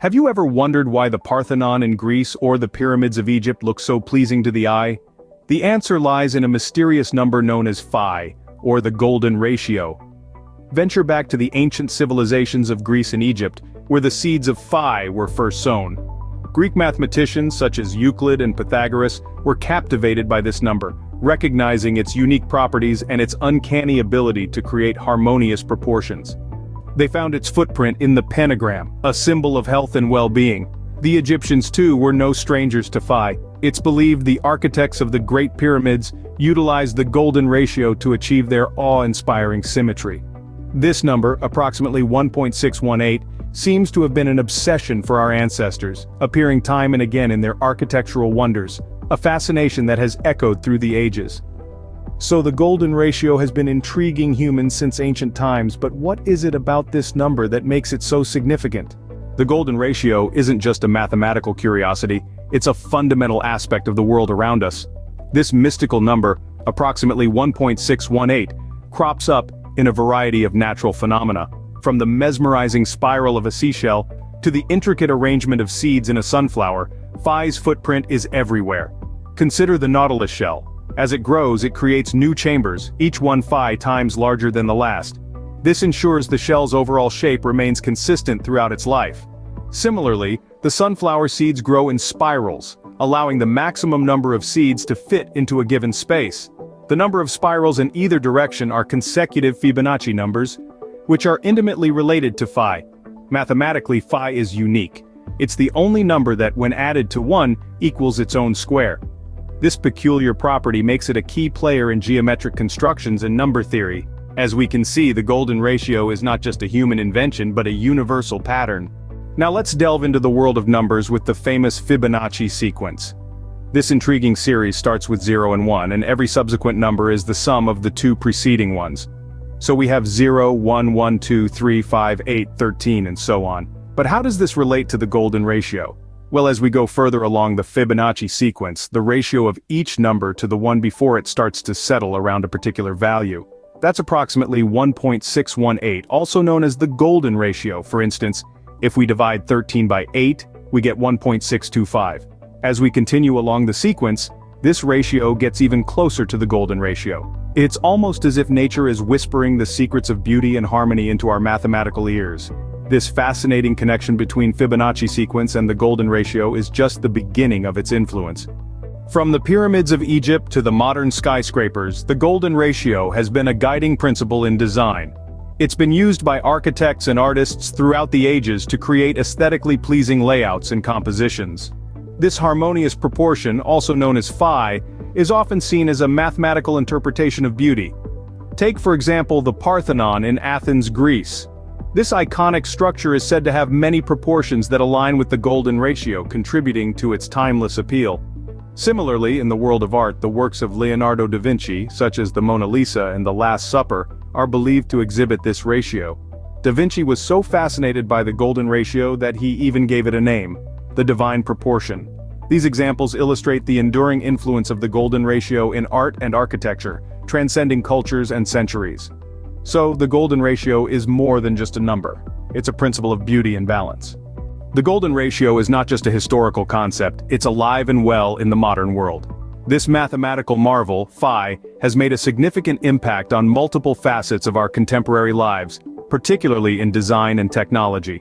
Have you ever wondered why the Parthenon in Greece or the pyramids of Egypt look so pleasing to the eye? The answer lies in a mysterious number known as Phi, or the golden ratio. Venture back to the ancient civilizations of Greece and Egypt, where the seeds of Phi were first sown. Greek mathematicians such as Euclid and Pythagoras were captivated by this number, recognizing its unique properties and its uncanny ability to create harmonious proportions. They found its footprint in the pentagram, a symbol of health and well-being. The Egyptians too were no strangers to Phi. It's believed the architects of the Great Pyramids utilized the golden ratio to achieve their awe-inspiring symmetry. This number, approximately 1.618, seems to have been an obsession for our ancestors, appearing time and again in their architectural wonders, a fascination that has echoed through the ages. So the golden ratio has been intriguing humans since ancient times, but what is it about this number that makes it so significant? The golden ratio isn't just a mathematical curiosity, it's a fundamental aspect of the world around us. This mystical number, approximately 1.618, crops up in a variety of natural phenomena, from the mesmerizing spiral of a seashell to the intricate arrangement of seeds in a sunflower. Phi's footprint is everywhere. Consider the nautilus shell. As it grows, it creates new chambers, each one Phi times larger than the last. This ensures the shell's overall shape remains consistent throughout its life. Similarly, the sunflower seeds grow in spirals, allowing the maximum number of seeds to fit into a given space. The number of spirals in either direction are consecutive Fibonacci numbers, which are intimately related to Phi. Mathematically, Phi is unique. It's the only number that, when added to 1, equals its own square. This peculiar property makes it a key player in geometric constructions and number theory. As we can see, the golden ratio is not just a human invention but a universal pattern. Now let's delve into the world of numbers with the famous Fibonacci sequence. This intriguing series starts with 0 and 1, and every subsequent number is the sum of the two preceding ones. So we have 0, 1, 1, 2, 3, 5, 8, 13, and so on. But how does this relate to the golden ratio? Well, as we go further along the Fibonacci sequence, the ratio of each number to the one before it starts to settle around a particular value. That's approximately 1.618, also known as the golden ratio. For instance, if we divide 13 by 8, we get 1.625. As we continue along the sequence, this ratio gets even closer to the golden ratio. It's almost as if nature is whispering the secrets of beauty and harmony into our mathematical ears. This fascinating connection between Fibonacci sequence and the golden ratio is just the beginning of its influence. From the pyramids of Egypt to the modern skyscrapers, the golden ratio has been a guiding principle in design. It's been used by architects and artists throughout the ages to create aesthetically pleasing layouts and compositions. This harmonious proportion, also known as Phi, is often seen as a mathematical interpretation of beauty. Take for example the Parthenon in Athens, Greece. This iconic structure is said to have many proportions that align with the golden ratio, contributing to its timeless appeal. Similarly, in the world of art, the works of Leonardo da Vinci, such as the Mona Lisa and the Last Supper, are believed to exhibit this ratio. Da Vinci was so fascinated by the golden ratio that he even gave it a name, the divine proportion. These examples illustrate the enduring influence of the golden ratio in art and architecture, transcending cultures and centuries. So, the golden ratio is more than just a number. It's a principle of beauty and balance. The golden ratio is not just a historical concept, it's alive and well in the modern world. This mathematical marvel, Phi, has made a significant impact on multiple facets of our contemporary lives, particularly in design and technology.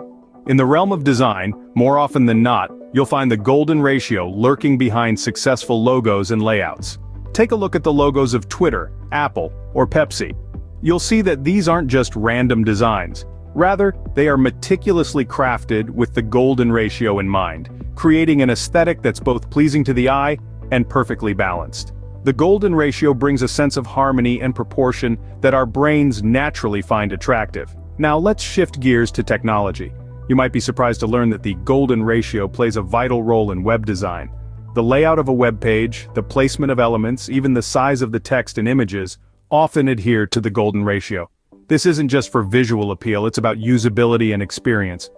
In the realm of design, more often than not, you'll find the golden ratio lurking behind successful logos and layouts. Take a look at the logos of Twitter, Apple, or Pepsi. You'll see that these aren't just random designs. Rather, they are meticulously crafted with the golden ratio in mind, creating an aesthetic that's both pleasing to the eye and perfectly balanced. The golden ratio brings a sense of harmony and proportion that our brains naturally find attractive. Now let's shift gears to technology. You might be surprised to learn that the golden ratio plays a vital role in web design. The layout of a web page, the placement of elements, even the size of the text and images, often adhere to the golden ratio. This isn't just for visual appeal, it's about usability and experience.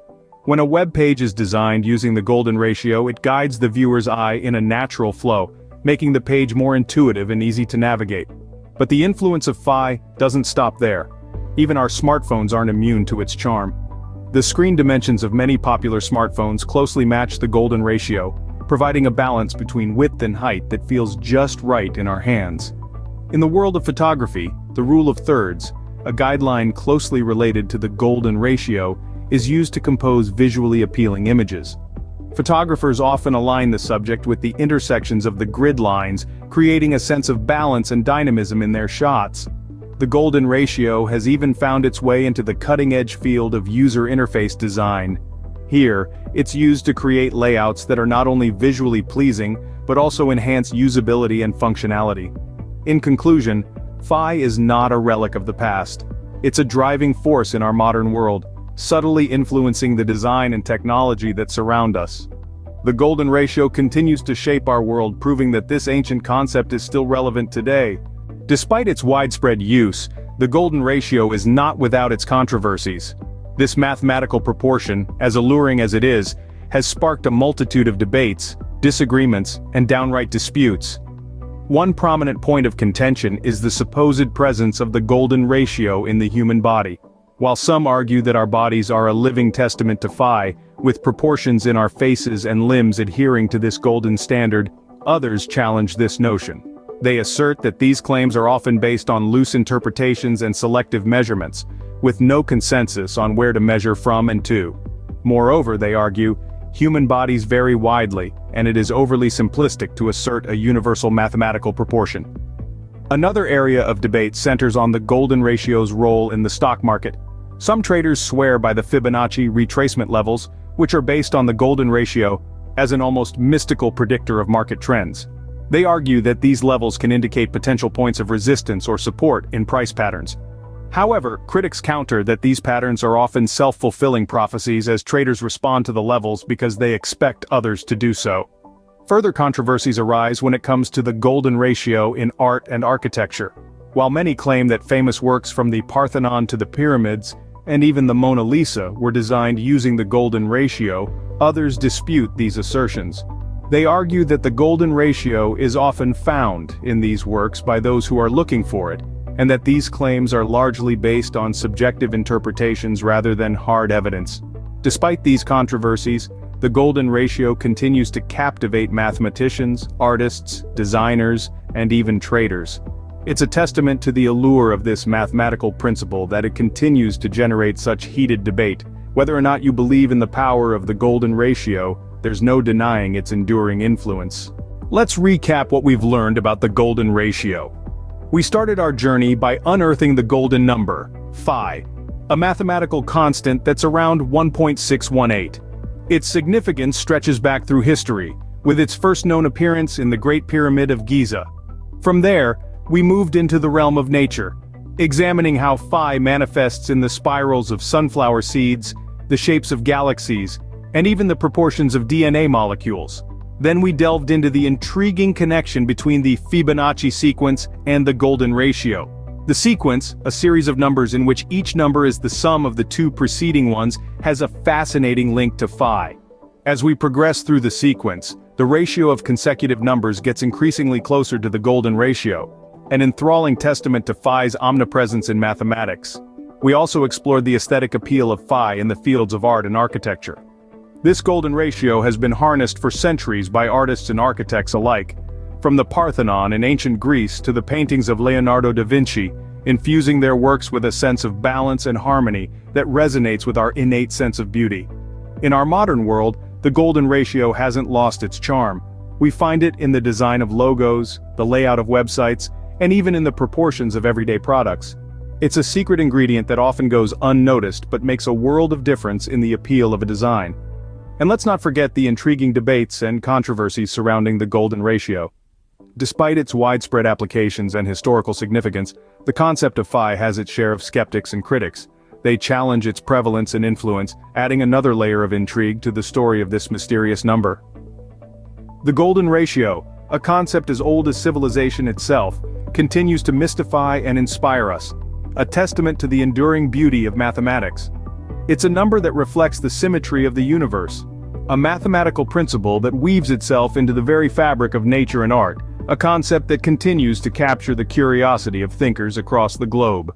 When a web page is designed using the golden ratio, it guides the viewer's eye in a natural flow, making the page more intuitive and easy to navigate. But the influence of Phi doesn't stop there. Even our smartphones aren't immune to its charm. The screen dimensions of many popular smartphones closely match the golden ratio, providing a balance between width and height that feels just right in our hands. In the world of photography, the rule of thirds, a guideline closely related to the golden ratio, is used to compose visually appealing images. Photographers often align the subject with the intersections of the grid lines, creating a sense of balance and dynamism in their shots. The golden ratio has even found its way into the cutting-edge field of user interface design. Here, it's used to create layouts that are not only visually pleasing, but also enhance usability and functionality. In conclusion, Phi is not a relic of the past. It's a driving force in our modern world, subtly influencing the design and technology that surround us. The golden ratio continues to shape our world, proving that this ancient concept is still relevant today. Despite its widespread use, the golden ratio is not without its controversies. This mathematical proportion, as alluring as it is, has sparked a multitude of debates, disagreements, and downright disputes. One prominent point of contention is the supposed presence of the golden ratio in the human body. While some argue that our bodies are a living testament to Phi, with proportions in our faces and limbs adhering to this golden standard, others challenge this notion. They assert that these claims are often based on loose interpretations and selective measurements, with no consensus on where to measure from and to. Moreover, they argue, human bodies vary widely, and it is overly simplistic to assert a universal mathematical proportion. Another area of debate centers on the golden ratio's role in the stock market. Some traders swear by the Fibonacci retracement levels, which are based on the golden ratio, as an almost mystical predictor of market trends. They argue that these levels can indicate potential points of resistance or support in price patterns. However, critics counter that these patterns are often self-fulfilling prophecies as traders respond to the levels because they expect others to do so. Further controversies arise when it comes to the golden ratio in art and architecture. While many claim that famous works from the Parthenon to the pyramids, and even the Mona Lisa, were designed using the golden ratio, others dispute these assertions. They argue that the golden ratio is often found in these works by those who are looking for it, and that these claims are largely based on subjective interpretations rather than hard evidence. Despite these controversies, the golden ratio continues to captivate mathematicians, artists, designers, and even traders. It's a testament to the allure of this mathematical principle that it continues to generate such heated debate. Whether or not you believe in the power of the golden ratio, there's no denying its enduring influence. Let's recap what we've learned about the golden ratio. We started our journey by unearthing the golden number, Phi, a mathematical constant that's around 1.618. Its significance stretches back through history, with its first known appearance in the Great Pyramid of Giza. From there, we moved into the realm of nature, examining how Phi manifests in the spirals of sunflower seeds, the shapes of galaxies, and even the proportions of DNA molecules. Then we delved into the intriguing connection between the Fibonacci sequence and the golden ratio. The sequence, a series of numbers in which each number is the sum of the two preceding ones, has a fascinating link to Phi. As we progress through the sequence, the ratio of consecutive numbers gets increasingly closer to the golden ratio, an enthralling testament to Phi's omnipresence in mathematics. We also explored the aesthetic appeal of Phi in the fields of art and architecture. This golden ratio has been harnessed for centuries by artists and architects alike, from the Parthenon in ancient Greece to the paintings of Leonardo da Vinci, infusing their works with a sense of balance and harmony that resonates with our innate sense of beauty. In our modern world, the golden ratio hasn't lost its charm. We find it in the design of logos, the layout of websites, and even in the proportions of everyday products. It's a secret ingredient that often goes unnoticed but makes a world of difference in the appeal of a design. And let's not forget the intriguing debates and controversies surrounding the golden ratio. Despite its widespread applications and historical significance, the concept of Phi has its share of skeptics and critics. They challenge its prevalence and influence, adding another layer of intrigue to the story of this mysterious number. The golden ratio, a concept as old as civilization itself, continues to mystify and inspire us, a testament to the enduring beauty of mathematics. It's a number that reflects the symmetry of the universe, a mathematical principle that weaves itself into the very fabric of nature and art, a concept that continues to capture the curiosity of thinkers across the globe.